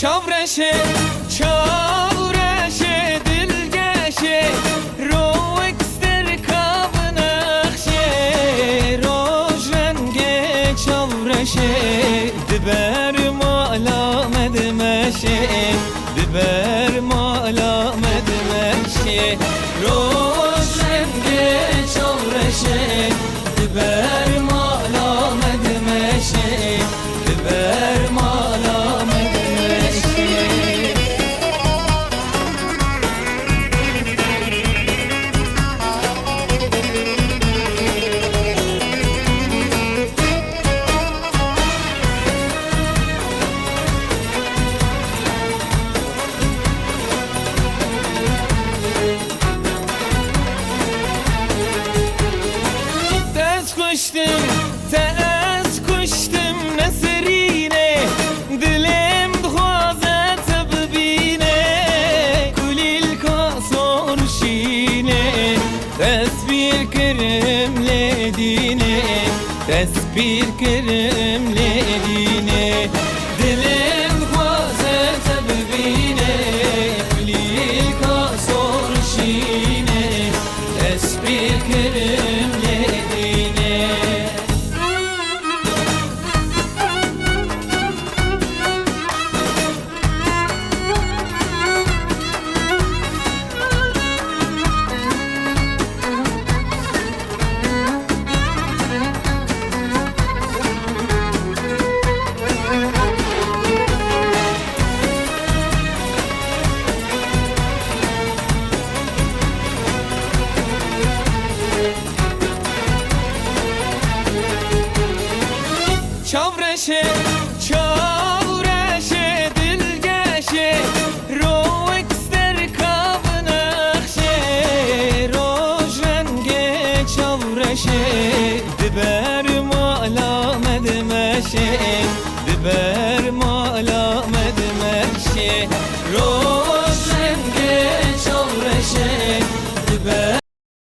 چاورشه چاورشه دلگشه رو اکستر کاب نخشه روش رنگ چاورشه دبر مالا مدمشه دبر مالا مدمشه روش رنگ چاورشه دبر مالا مدمشه دبر مالا تاز کشتم نسرینه دلم دخوازت ببینه کلیل کاسور شینه تصویر کرم لدینه تصویر کرم لدینه دلم دخوازت ببینه کلیل کاسور شینه تصویر کرم لدینه چاورشه چاورشه دلگشه رو اکستر کاب نخشه روش رنگ چاورشه دبر مالا مدمشه دبر مالا مدمشه روش رنگ چاورشه دبر